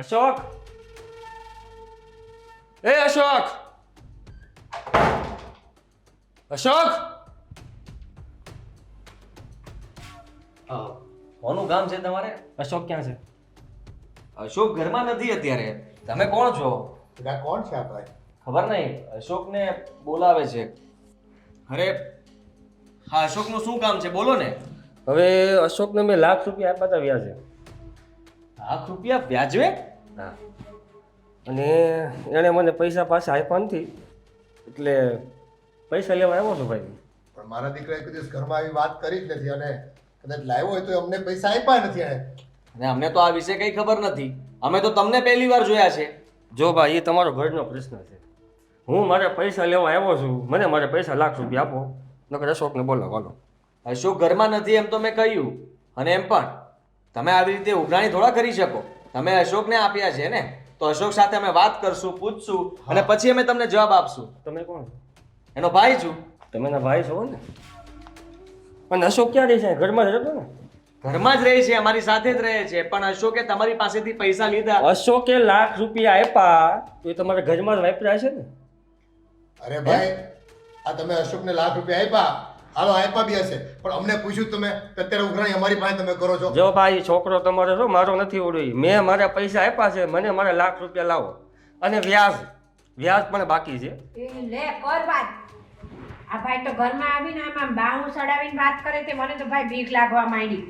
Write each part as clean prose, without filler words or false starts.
અશોક, એ અશોક, અશોક. કોનું કામ છે તમારે? અશોક ક્યાં છે? અશોક ઘરમાં નથી અત્યારે. તમે કોણ છો? આ કોણ છે આ ભાઈ? ખબર નહીં. અશોકને બોલાવે છે. અરે હા, અશોકનું શું કામ છે? બોલો ને. હવે અશોકને મેં ₹1,00,000 આપ્યા હતા વ્યાજે. ₹1,00,000 વ્યાજવે? હા, અને એણે મને પૈસા પાછા આપ્યા નથી, એટલે પૈસા લેવા આવ્યો છું ભાઈ. પણ મારા દીકરાએ કોઈ દિવસ ઘરમાં આવી વાત કરી જ નથી અને કદાચ લાવ્યો હોય તો અમને પૈસા આપ્યા નથી એણે. અને અમને તો આ વિશે કંઈ ખબર નથી. અમે તો તમને પહેલી વાર જોયા છે. જો ભાઈ, એ તમારો ઘરનો પ્રશ્ન છે. હું મારે પૈસા લેવા આવ્યો છું, મને મારે પૈસા ₹1,00,000 આપો, નકર અશોકને બોલાવો. હાલો. અશોક ઘરમાં નથી એમ તો મેં કહ્યું. અને એમ પણ તમે આવી રીતે ઉઘરાણી થોડા કરી શકો. તમે અશોકને આપ્યા છે ને, તો અશોક સાથે અમે વાત કરશું, પૂછશું અને પછી અમે તમને જવાબ આપશું. તમે કોણ? એનો ભાઈ છું. તમે એના ભાઈ છો ને? પણ અશોક ક્યાં રહે છે? ઘરમાં જ રહેતો ને? ઘરમાં જ રહે છે, અમારી સાથે જ રહે છે. પણ અશોકે તમારી પાસેથી પૈસા લીધા. અશોકે ₹1,00,000 આપ્યા તો એ તમારા ઘરમાં જ વાપર્યા છે ને? અરે ભાઈ, આ તમે અશોકને ₹1,00,000 આપ્યા, હાલો આપ્યા બી હશે, પણ અમને પૂછ્યું તમે કે અત્યારે ઉઘરાણી અમારી પાસે તમે કરો છો. જો ભાઈ, છોકરો તમારો છો, મારો નથી ઓળવી. મેં મારા પૈસા આપ્યા છે, મને મારા ₹1,00,000 લાવો. અને વ્યાજ પણ બાકી છે. એ લે કર વાત. આ ભાઈ તો ઘરમાં આવીને આમાં બાહું સડાવીને વાત કરે તે મને તો ભાઈ બીક લાગવા માંડી.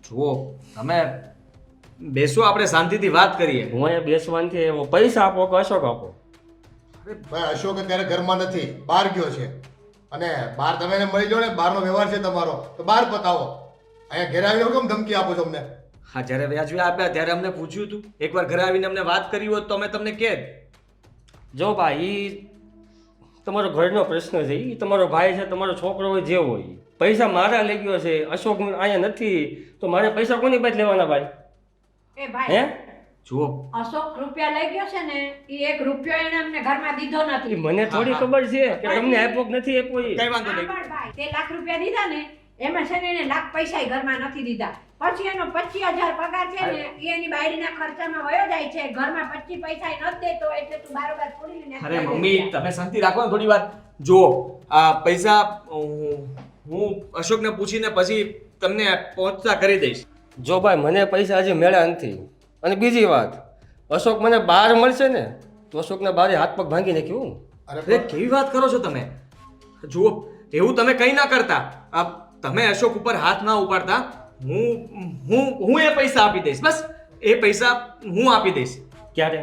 જુઓ, તમે બેસો, આપણે શાંતિથી વાત કરીએ. હું અહીંયા બેસવાનથી એવો પૈસા આપો કે અશોક આપો? અરે ભાઈ, અશોક અત્યારે ઘરમાં નથી, બહાર ગયો છે. અને બહાર તમે એને મળી જાઓ ને, બહારનો વ્યવહાર છે તમારો, તો બહાર પતાવો. અહીંયા ઘેર આવીને કેમ ધમકી આપો છો અમને? હા, જ્યારે વ્યાજવે આપ્યા ત્યારે અમને પૂછ્યું હતું. એકવાર ઘરે આવીને અમને વાત કરી હોત તો અમે તમને કહેત. જો ભાઈ, ઈ તમારો ઘરનો પ્રશ્ન છે. એ તમારો ભાઈ છે, તમારો છોકરો હોય, જે હોય. પૈસા મારા લઈ ગયો છે, અશોક અહીંયા નથી, તો મારે પૈસા કોની પાસે લેવાના ભાઈ? એ ભાઈ હે? જુઓ, અશોક રૂપિયા લઈ ગયો છે ને, એ ₹1 એને અમને ઘરમાં દીધો ઈ નથી. મને થોડી ખબર છે કે તમને આપ્યો કે નથી આપ્યો. ઈ કઈ વાંધો નહીં. સાંભળ ભાઈ, તે ₹1,00,000 દીધા ને, એમાં છે ને એને લાખ પૈસા ઘરમાં નથી દીધા. પછી એનો 25,000 પગાર છે ને, એ એની બાયડીના ખર્ચામાં વયો જાય છે. ઘરમાં 25 પૈસા નથી દેતો, એટલે તું બારોબાર છોડી લે. અરે મમ્મી, તમે શાંતિ રાખો ને થોડી વાર. જુઓ, આ પૈસા હું અશોકને પૂછીને પછી તમને પહોંચતા કરી દઈશ. જો ભાઈ, મને પૈસા હજી મળ્યા નથી. અને બીજી વાત, અશોક મને બહાર મળશે ને, તો અશોકના બારે હાથ પગ ભાંગી નાખ્યું. અરે અરે કેવી વાત કરો છો તમે? જુઓ, એવું તમે કંઈ ના કરતા. તમે અશોક ઉપર હાથ ના ઉપાડતા. હું એ પૈસા આપી દઈશ. બસ એ પૈસા હું આપી દઈશ. ક્યારે?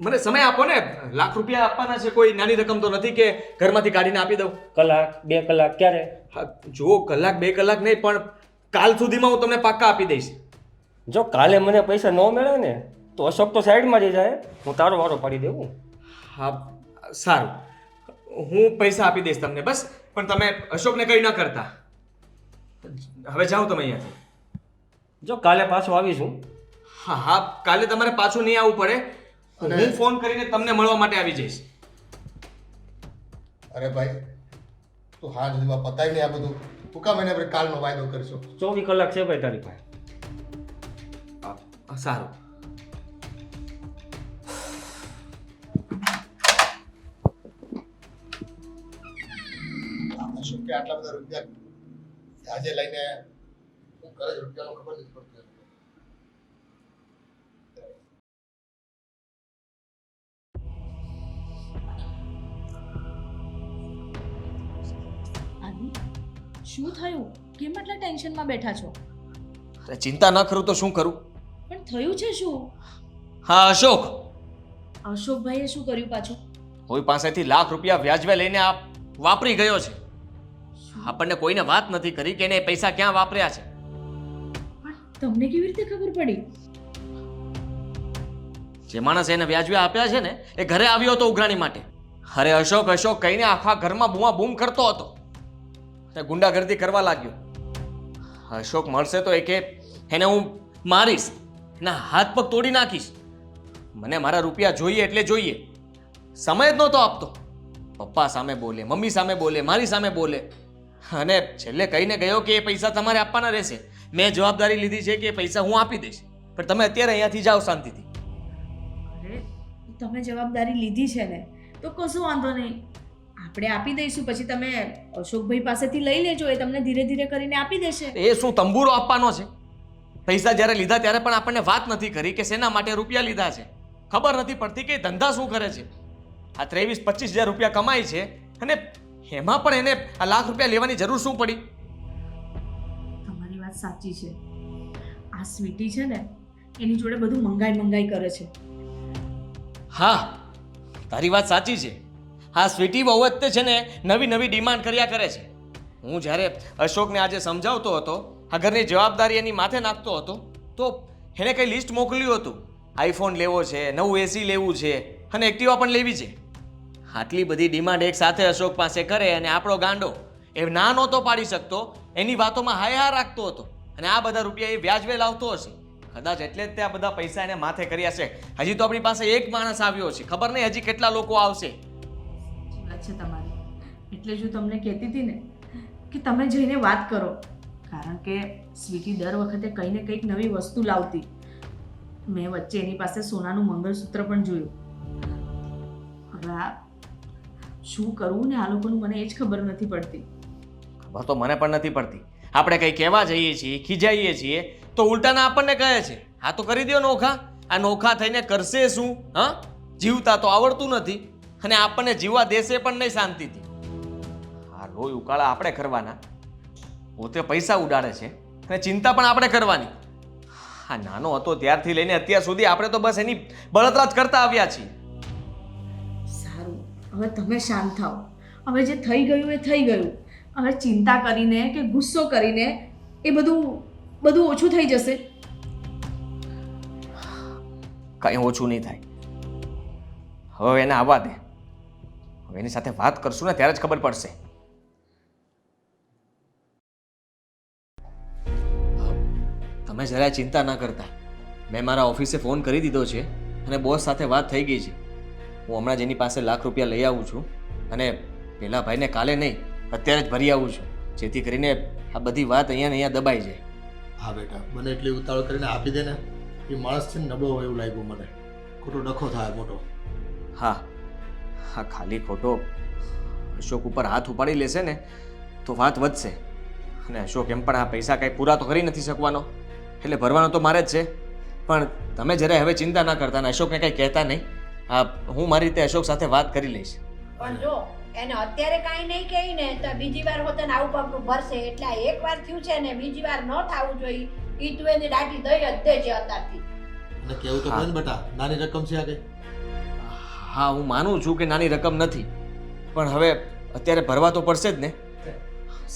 મને સમય આપો ને. ₹1,00,000 આપવાના છે, કોઈ નાની રકમ તો નથી કે ઘરમાંથી કાઢીને આપી દઉં. કલાક, 2 કલાક, ક્યારે? હા, જુઓ, કલાક 2 કલાક નહીં, પણ કાલ સુધીમાં હું તમને પાક્કા આપી દઈશ. જો કાલે મને પૈસા ન મળે ને, તો અશોક તો સાઈડમાં રહી જાય, હું તારો વારો પાડી દેવું. હા, સારું, હું પૈસા આપી દઈશ તમને. બસ પણ તમે અશોકને કંઈ ન કરતા. હવે જાઓ તમે અહીંયાથી. જો કાલે પાછો આવીશું. હા હા, કાલે તમારે પાછું નહીં આવવું પડે. અને- હું ફોન કરીને તમને મળવા માટે આવી જઈશ. અરે ભાઈ, તું હા સુધીમાં પતાવી નહીં આ બધું. તું કામ એને આપણે કાલનો વાયદો કરશો? 24 કલાક છે ભાઈ તારી પાસે. સારું. અશોક કે આટલા બધા રૂપિયા આજે લઈને શું કરે છે રૂપિયાનો ખબર નથી પડતી. આદિ, શું થયું? કેમ આટલા ટેન્શનમાં બેઠા છો? અરે ચિંતા ન કરું તો શું કરું? પણ થયું છે શું? હા, અશોક અશોકભાઈએ શું કર્યું પાછું? કોઈ પાસેથી ₹1,00,000 વ્યાજવે લઈને આ વાપરી ગયો છે. આપણને કોઈને વાત નથી કરી કે એને એ પૈસા ક્યાં વાપર્યા છે. પણ તમને કેવી રીતે ખબર પડી? જે માણસ એને વ્યાજવે આપ્યા છે ને, એ ઘરે આવ્યો હતો ઉઘરાણી માટે. અરે અશોક અશોક કહીને આખા ઘરમાં બૂમા બૂમ કરતો હતો અને ગુંડાગર્દી કરવા લાગ્યો. અશોક મળશે તો એને હું મારીશ, એના હાથ પગ તોડી નાખીશ. મને મારા રૂપિયા જોઈએ એટલે જોઈએ. સમય જ નહોતો આપતો. પપ્પા સામે બોલે, મમ્મી સામે બોલે, મારી સામે બોલે, અને છેલ્લે કહીને ગયો કે એ પૈસા તમારે આપવાના રહેશે. મેં જવાબદારી લીધી છે કે એ પૈસા હું આપી દઈશ. પણ તમે અત્યારે અહીંયાથી જાઓ શાંતિથી. અરે તમે જવાબદારી લીધી છે ને તો કશું વાંધો નહીં, આપણે આપી દઈશું. પછી તમે અશોકભાઈ પાસેથી લઈ લેજો, એ તમને ધીરે ધીરે કરીને આપી દેશે. એ શું તંબુરો આપવાનો છે? પૈસા જ્યારે લીધા ત્યારે પણ આપણને વાત નથી કરી કે શેના માટે રૂપિયા લીધા છે. ખબર નથી પડતી કે એ ધંધા શું કરે છે. આ 23-25 હજાર રૂપિયા કમાય છે અને એમાં પણ એને આ લાખ રૂપિયા લેવાની જરૂર શું પડી? તમારી વાત સાચી છે. આ સ્વીટી છે ને એની જોડે બધું મંગાઈ કરે છે. હા, તારી વાત સાચી છે. હા, સ્વીટી બહુ જ તે છે ને નવી ડિમાન્ડ કર્યા કરે છે. હું જ્યારે અશોકને આજે સમજાવતો હતો, આ ઘરની જવાબદારી એની માથે નાખતો હતો, તો એને કંઈ લિસ્ટ મોકલ્યું હતું. આઈફોન લેવો છે, નવું એસી લેવું છે અને એક્ટિવા પણ લેવી છે. આટલી બધી ડિમાન્ડ એક સાથે અશોક પાસે કરે અને આપણો ગાંડો એ ના નહોતો પાડી શકતો, એની વાતોમાં હાય હા રાખતો હતો અને આ બધા રૂપિયા એ વ્યાજવે લાવતો હશે. કદાચ એટલે જ તે આ બધા પૈસા એને માથે કર્યા છે. હજી તો આપણી પાસે એક માણસ આવ્યો છે, ખબર નહીં હજી કેટલા લોકો આવશે. સાચી વાત છે તમારી. એટલે જ હું તમને કહેતી હતી ને કે તમે જઈને વાત કરો, કારણ કે સ્વીટી દર વખતે કંઈ ને કંઈક નવી વસ્તુ લાવતી. મેં વચ્ચે એની પાસે સોનાનું મંગળસૂત્ર પણ જોયું. હવે આ શું કરવું ને આ લોકોનું મને એ જ ખબર નથી પડતી. ખબર તો મને પણ નથી પડતી. આપણે કંઈ કહેવા જઈએ છીએ, ખીજાઈએ છીએ તો ઉલટાના આપણને કહે છે હા તો કરી દો નોખા. આ નોખા થઈને કરશે શું? હા, જીવતા તો આવડતું નથી અને આપણને જીવવા દેશે પણ નહીં શાંતિથી. આ લોહી ઉકાળા આપણે કરવાના, પોતે પૈસા ઉડાડે છે અને ચિંતા પણ આપણે કરવાની. આ નાનો હતો ત્યારથી લઈને અત્યાર સુધી આપણે તો બસ એની બળતરા જ કરતા આવ્યા છીએ. સારું, હવે તમે શાંત થાઓ. હવે જે થઈ ગયું એ થઈ ગયું. હવે ચિંતા કરીને કે ગુસ્સો કરીને એ બધું ઓછું થઈ જશે. કંઈ ઓછું નહીં થાય. હવે એને આવવા દે. હવે એની સાથે વાત કરશું ને ત્યારે જ ખબર પડશે. તમે જરાય ચિંતા ના કરતા. મેં મારા ઓફિસે ફોન કરી દીધો છે અને બોસ સાથે વાત થઈ ગઈ છે. હું હમણાં જ એની પાસે લાખ રૂપિયા લઈ આવું છું અને પેલા ભાઈને કાલે નહીં અત્યારે જ ભરી આવું છું, જેથી કરીને આ બધી વાત અહીંયા ને અહીંયા દબાઈ જાય. હા બેટા, મને એટલી ઉતાવળ કરીને આપી દે ને. એ માણસ છે ને નબળો હોય એવું લાગ્યું મને. ખોટો ડખો થાય મોટો. હા હા, ખાલી ખોટો અશોક ઉપર હાથ ઉપાડી લેશે ને તો વાત વધશે. અને અશોક એમ પણ આ પૈસા કાંઈ પૂરા તો કરી નથી શકવાનો, એટલે ભરવાનો તો મારે જ છે. પણ તમે જરાય હવે ચિંતા ના કરતા ને અશોકને કંઈ કહેતા નહીં. હા, હું મારી રીતે અશોક સાથે વાત કરી લઈશ. પણ જો એને અત્યારે કાંઈ નહીં કહી ને તો બીજી વાર હોતે ને આવું પગલું ભરશે. એટલે આ એક વાર થયું છે ને બીજી વાર ન થવું જોઈએ. ઈ તું એની દાટી દઈ જ દેજે અત્યારથી. અને કેવું તો પડે ને બેટા, નાની રકમ છે આ કઈ. હા, હું માનું છું કે નાની રકમ નથી, પણ હવે અત્યારે ભરવા તો પડશે જ ને.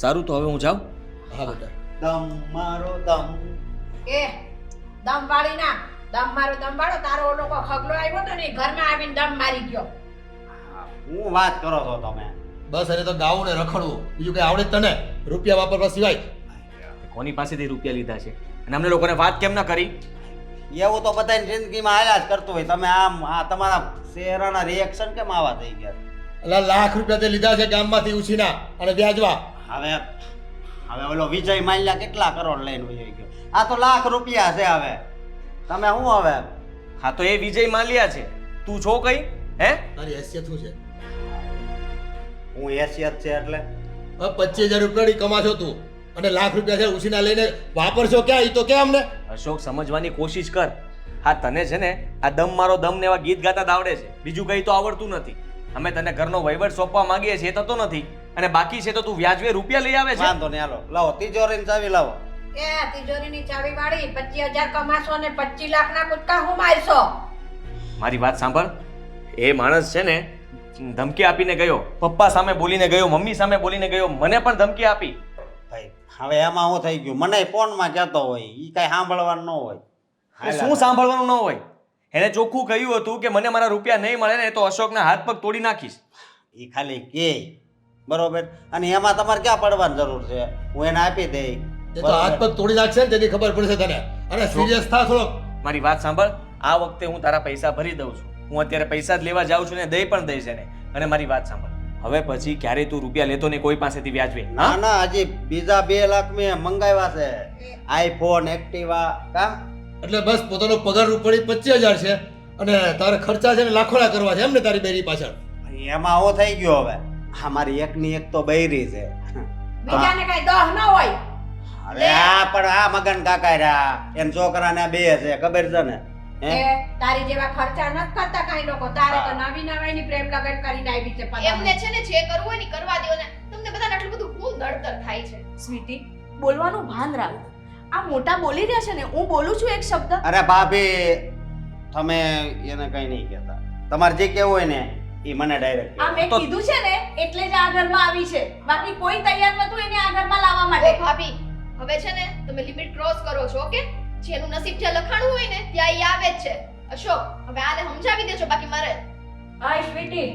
સારું, તો હવે હું જાઉં. હા બેટા. દમ મારો દમ. એ દમ વાળી ના, દમ મારો દમ વાળો. તારો ઓલો કોઈ ખગલો આવ્યો તો ને એ ઘરમાં આવીને દમ મારી ગયો. હું વાત કરો છો તમે? બસ એને તો ગાવું ને રખડવું, બીજું કઈ આવડે જ તને? રૂપિયા વાપરવા સિવાય. કોની પાસેથી રૂપિયા લીધા છે અને અમને લોકોને વાત કેમ ના કરી? એવું તો બધાની જિંદગીમાં હાલ્યા જ કરતું હોય. તમે આમ આ તમારા ચહેરાના રિએક્શન કેમ આવા થઈ ગયા? એટલે લાખ રૂપિયા તે લીધા છે ગામમાંથી ઉછીના અને વ્યાજવા. હવે હવે ઓલો વિજય માલ્યા કેટલા કરોડ લઈને વહી ગયો. આ તો લાખ રૂપિયા છે. હવે તમે શું હવે? હા, તો એ વિજય માલ્યા છે, તું છો કઈ? હે, તારી હેસિયત શું છે? હું હેસિયત છે એટલે 25,000 રૂપિયાની કમાશો તું અને લાખ રૂપિયા છે ઉછીના લઈને વાપરશો ક્યાં? ઈ તો કે અમને. અશોક સમજવાની કોશિશ કર. હા, તને છે ને આ દમ મારો દમ ને એવા ગીત ગાતા જ આવડે છે, બીજું કંઈ તો આવડતું નથી. અમે તને ઘરનો વહીવટ સોંપવા માંગીએ છીએ થતો નથી અને બાકી છે તો તું વ્યાજવે રૂપિયા લઈ આવે છે. વાંધો નહીં, હાલો લાવો તિજોરીની ચાવી લાવો. એ તિજોરીની ચાવી વાળી 25,000 કમાશો ને 25 લાખના કૂદકા હું મારશો? મારી વાત સાંભળ. એ માણસ છે ને ધમકી આપીને ગયો, પપ્પા સામે બોલીને ગયો, મમ્મી સામે બોલીને ગયો, મને પણ ધમકી આપી. ભાઈ હવે એમાં શું થઈ ગયું? મને ફોનમાં કહેતો હોય, ઈ કઈ સાંભળવાનું ન હોય. શું સાંભળવાનું ન હોય? એને ચોખ્ખું કહ્યું હતું કે મને મારા રૂપિયા નહીં મળે ને તો અશોકના હાથ પગ તોડી નાખીશ. ઈ ખાલી કે બરોબર, અને એમાં તમારે ક્યાં પડવાની જરૂર છે? હું એને આપી દઈ. એ તો હાથ પગ તોડી નાખશે ને તેની ખબર પડશે તને. અને સિરિયસ થા થોડો. મારી વાત સાંભળ. આ વખતે હું તારા પૈસા ભરી દઉં છું. હું અત્યારે પૈસા જ લેવા જાઉં છું ને દઈ પણ દઈશ એને. અને મારી વાત સાંભળ, હવે પછી ક્યારે તું રૂપિયા લેતો ને કોઈ પાસેથી વ્યાજવે. ના ના, હજી બીજા 2 લાખ મેં મંગાવ્યા છે. આઈફોન, એક્ટિવા, કા એટલે બસ પોતાનો પગાર ઉપડી 25,000 છે અને તારે ખર્ચા છે ને લાખોના કરવા છે એમ ને તારી બેરી પાછળ? એમાં આવો થઈ ગયો હવે. અમારી એકની એક તો બૈરી છે. બીજાને કઈ દહ ન હોય. અરે આ પણ આ મગન કાકા રહ્યા એન છોકરાને બે છે ખબર છે ને હે? એ તારી જેવા ખર્ચા નથી કરતા કાંઈ લોકો. તારે તો નવી નવાઈની પ્રેમ લગન કરીને આવી છે પગાર. એમને છે ને જે કરવું હોય ને કરવા દો ને. તમને બધાને આટલું બધું ભૂલ નડતર થાય છે. સ્વીટી, બોલવાનું ભાન રાખ. આ મોટા બોલી રહ્યા છે ને, હું બોલું છું એક શબ્દ. અરે ભાભી તમે એને કઈ નહીં કહેતા. તમારે જે કેવું હોય ને એ મને ડાયરેક્ટ આ મેં કીધું છે ને એટલે જ આ ઘરમાં આવી છે. બાકી કોઈ તૈયાર નતું એને આ ઘરમાં લાવવા માટે. એ ભાભી હવે છે ને તમે લિમિટ ક્રોસ કરો છો ઓકે? જેનું નસીબ જ્યાં લખાણું હોય ને ત્યાં ઈ આવે જ છે. અશોક હવે આને સમજાવી દેજો બાકી મારે હાય સ્વીટી,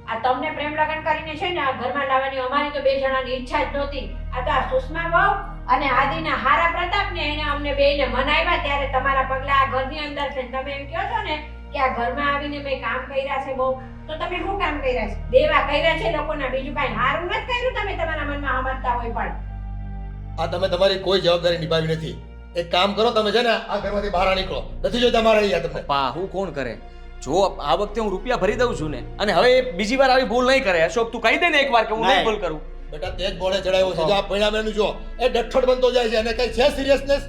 આ તમને પ્રેમ લગન કરીને છે ને આ ઘરમાં લાવવાની અમારી તો બે જણાની ઈચ્છા જ નહોતી. આ તો આ સુષ્મા વહુ અને આદિના હારા પ્રતાપને એને અમને બેયને મનાવ્યા ત્યારે તમારા પગલા આ ઘરની અંદર છે. તમે એમ કહો છો ને કે આ ઘરમાં આવીને મેં કામ કર્યા છે બહુ, તો તમે શું કામ કર્યા છે? દેવા કર્યા છે લોકોના, બીજું કાંઈ હારું નથી કર્યું તમે તમારા મનમાં સમજતા હોય. પણ આ તમે તમારી કોઈ જવાબદારી નિભાવી નથી. એક કામ કરો, તમે છે ને આ ઘરમાંથી બહાર નીકળો. નથી જોઈતા મારે અહીંયા તમને. પપ્પા હું કોણ કરે? જો આ વખતે હું રૂપિયા ભરી દઉં છું ને, અને હવે એ બીજી વાર આવી ભૂલ નહીં કરે. અશોક તું કહી દે ને એકવાર કે હું નહીં નહીં. ભૂલ કરું. બેટા તે જ બોળે ચડાવ્યો છે. જો આ પરિણામ એનું જો એ ડઠ્ઠડ બનતો જાય છે અને કઈ છે સિરિયસનેસ?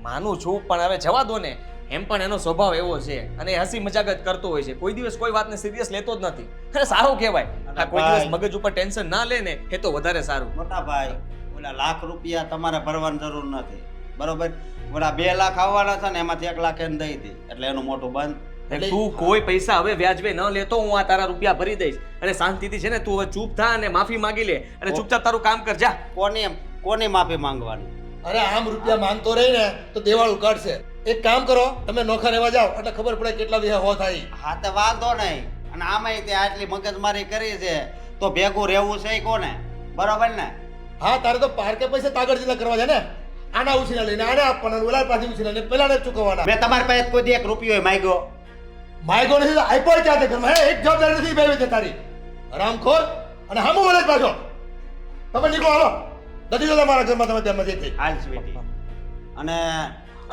માનું છું પણ હવે જવા દો ને. એમ પણ એનો સ્વભાવ એવો છે અને એ હસી મજાક જ કરતો હોય છે. કોઈ દિવસ કોઈ વાતને સિરિયસ લેતો જ નથી. અને સારું કહેવાય. આ કોઈ દિવસ મગજ ઉપર ટેન્શન ના લે ને એ તો વધારે સારું. મોટા ભાઈ ઓલા લાખ રૂપિયા તમારે ભરવાની જરૂર નથી બરોબર. ઓલા 2 લાખ આવવાના છે ને એમાંથી 1 લાખ એને દઈ દે એટલે એનું મોટું બંધ. એટલે તું કોઈ પૈસા હવે વ્યાજબે ન લેતો. હું આ તારા રૂપિયા ભરી દઈશ અને શાંતિથી છે ને તું હવે ચૂપ થા અને માફી માંગી લે અને ચૂપચાપ તારું કામ કર જા. કોની માફી માંગવાની? અરે આમ રૂપિયા માંગતો રહી ને તો દેવાળ ઉકાળશે. એક કામ કરો, તમે નોખા રહેવા જાઓ એટલે ખબર પડે કેટલા વિહા હો થાય. હા તો વાંધો નહીં. અને આમાંય તે આટલી મગજમારી કરી છે તો ભેગું રહેવું છે કોને? બરોબર ને? હા તારે તો પાર્કે પૈસા તાગડ જિલ્લા કરવા છે ને. આના ઉછીના લઈને આને આપવાના, ઓલા પાછી ઉછીના લઈને પેલાને ચૂકવવાના. મેં તમારી પાસે કોઈ દી 1 રૂપિયો માંગ્યો? માયગો નથી તો આઈપોડ ક્યાં છે ઘરમાં? હે, એક જવાબદારી નથી ભાઈ છે તારી. હરામખોર અને હામું બોલે જ પાછો. તમે નીકળો, હાલો. નથી જોતા મારા ઘરમાં તમે તેમ નથી થઈ. હાલ સ્વીટી.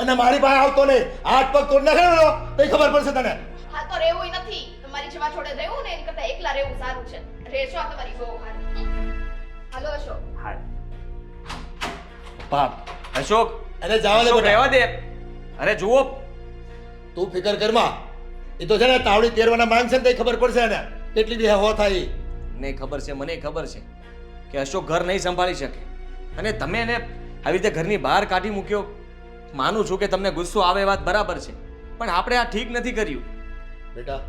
અને મારી પાસે આવતો નહીં. હાથ પગ તોડ નાખે ને તો ખબર પડશે તને. હા તો રહેવું નથી. તમારી જેવા જોડે રહેવું ને એની કરતા એકલા રહેવું સારું છે. રહેજો આ તમારી બહુ હારી. હાલો અશોક. હાલ. બાપ અશોક એને જવા દે અશોક, બેટા. રહેવા દે. અરે જુઓ તું ફિકર કરમાં. એ તો છે ને તાવડી તેરવાના માંગશે ને તો ખબર પડશે ને કેટલી વિહા હો થાય. મને ખબર છે, મને ખબર છે કે અશોક ઘર નહીં સંભાળી શકે અને તમે એને આવી રીતે ઘરની બહાર કાઢી મૂક્યો. માનું છું કે તમને ગુસ્સો આવે, વાત બરાબર છે, પણ આપણે આ ઠીક નથી કર્યું. બેટા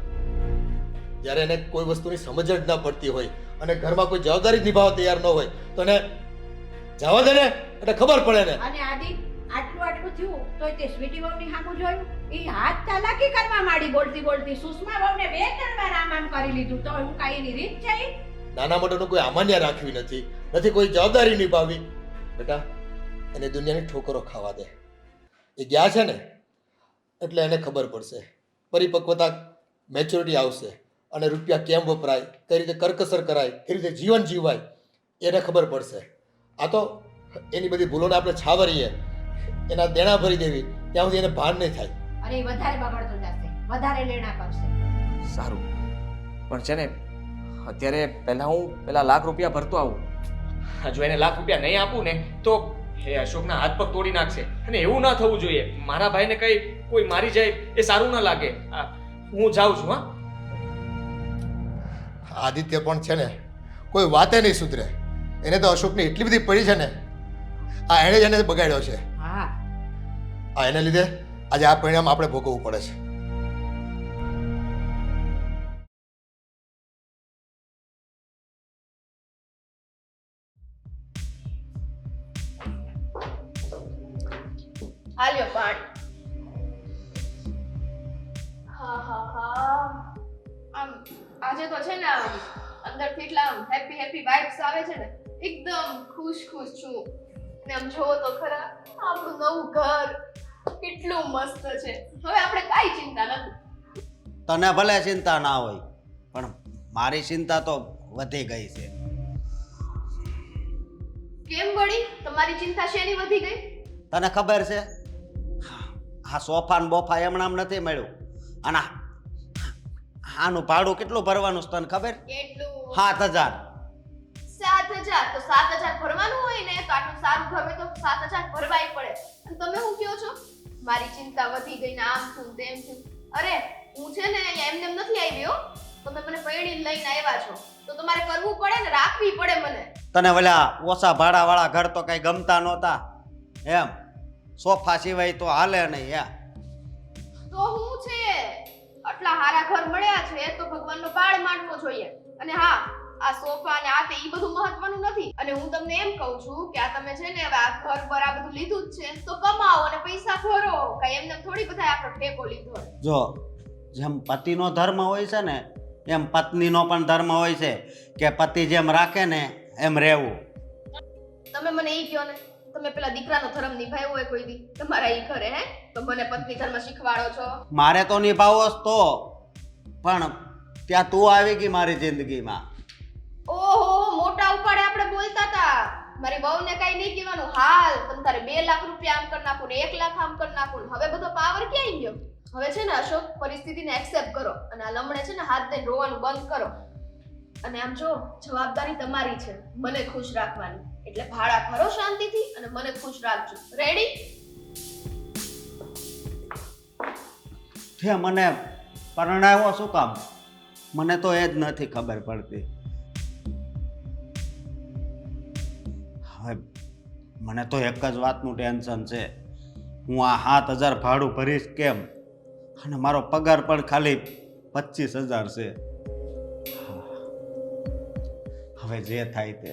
જ્યારે એને કોઈ વસ્તુની સમજ જ ના પડતી હોય અને ઘરમાં કોઈ જવાબદારી નિભાવવા તૈયાર ન હોય તો એને જવા દે ને એટલે ખબર પડે ને. અને આદિ આટલું આટલું થયું તોય તે સ્વીટી વહુની સામું જોયું. એ હાથ ચાલાકી કરવા માંડી બોલતી બોલતી. સુષ્મા વહુને 2-3 વાર આમ કરી લીધું. તો હું કાંઈ એની રીત છે? નાના મોટાનું કોઈ અમાન્ય રાખવી નથી, નથી કોઈ જવાબદારી નિભાવવી. બેટા એને દુનિયાની ઠોકરો ખાવા દે. એ ગયા છે ને એટલે એને ખબર પડશે. પરિપક્વતા, મેચ્યોરિટી આવશે અને રૂપિયા કેમ વપરાય, કઈ રીતે કરકસર કરાય, કઈ રીતે જીવન જીવાય એને ખબર પડશે. આ તો એની બધી ભૂલોને આપણે છાવરીએ, એના દેણા ભરી દેવી ત્યાં સુધી એને ભાન નહીં થાય. અને એ વધારે બગડતો જશે, વધારે લેણા કરશે. સારું પણ છે ને અત્યારે પહેલા હું પેલા લાખ રૂપિયા ભરતો આવું. જો એને લાખ રૂપિયા નહીં આપું ને તો એ અશોકના હાથ પગ તોડી નાખશે અને એવું ના થવું જોઈએ. મારા ભાઈને કઈ કોઈ મારી જાય એ સારું ના લાગે. હું જાઉં છું. હા આદિત્ય પણ છે ને કોઈ વાતે નહીં સુધરે. એને તો અશોકની એટલી બધી પડી છે ને, આ એણે જ એને બગાડ્યો છે. હા, આ એને લીધે આજે આ પરિણામ આપણે ભોગવવું પડે છે. હાલ્યો પાણી. હા આમ આજે તો છે ને આમ અંદરથી એટલા આમ હેપી હેપી વાઇબ્સ આવે છે ને. એકદમ ખુશ ખુશ છું. ને આમ જોવો તો ખરા આપણું નવું ઘર કેટલું મસ્ત છે. હવે આપણે કાંઈ ચિંતા નથી. તને ભલે ચિંતા ના હોય પણ મારી ચિંતા તો વધી ગઈ છે. કેમ વળી તમારી ચિંતા શેની વધી ગઈ? તને ખબર છે આ સોફા ને બોફા એમણામ નથી મળ્યું. અને આનું ભાડું કેટલું ભરવાનું છે તને ખબર? કેટલું? 7,000. 7,000. તો 7,000 ભરવાનું હોય ને તો આટલું સારું ઘર હોય તો 7,000 ભરવાય પડે. અને તમે શું કહો છો મારી ચિંતા વધી ગઈ ને આમ છું તેમ છું? અરે હું છે ને અહીંયા એમને એમ નથી આવી હો. તમે મને પૈણી લઈને આવ્યા છો તો તમારે કરવું પડે ને, રાખવી પડે મને. તને ઓલા ઓછા ભાડાવાળા ઘર તો કઈ ગમતા નહોતા એમ? સોફા સિવાય તો હાલે નહીં યા. તો હું છે આટલા હારા ઘર મળ્યા છે તો ભગવાનનો પાડ માનવો જોઈએ. અને હા, આ સોફા ને આ તે ઈ બધું મહત્વનું નથી. અને હું તમને એમ કહું છું કે આ તમે છે ને હવે આ ઘર પર આ બધું લીધું જ છે તો કમાઓ અને પૈસા ભરો. કઈ એમને થોડી બધા આપણે ઠેકો લીધો હોય. જો જેમ પતિનો ધર્મ હોય છે ને એમ પત્નીનો પણ ધર્મ હોય છે કે પતિ જેમ રાખે ને એમ રહેવું. તમે મને ઈ કહો ને, તમે પેલા દીકરાનો ધર્મ નિભાવ્યો હોય કોઈ દી તમારા ઈ ઘરે? હે તો મને પત્ની ધર્મ શીખવાડો છો? મારે તો નિભાવો જ તો, પણ ત્યાં તું આવી ગઈ મારી જિંદગીમાં. ઓહો, મોટા ઉપાડે આપણે બોલતા હતા. મારી વહુને કઈ નહીં કહેવાનું. હાલ તમે તારે 2 લાખ રૂપિયા આમ કરી નાખું ને 1 લાખ આમ કરી નાખું. હવે બધો પાવર ક્યાં ગયો? હવે છે ને અશોક, પરિસ્થિતિને એક્સેપ્ટ કરો અને આ લમણે છે ને હાથ દઈને રોવાનું બંધ કરો. અને આમ જો, જવાબદારી તમારી છે મને ખુશ રાખવાની. એટલે ભાડા ભરો શાંતિથી અને મને ખુશ રાખજો. રેડી? તે મને પરણાવ્યો શું કામ? મને તો એ જ નથી ખબર પડતી. હવે મને તો એક જ વાતનું ટેન્શન છે, હું આ 7,000 ભાડું ભરીશ કેમ? અને મારો પગાર પણ ખાલી 25,000 છે. હવે જે થાય તે.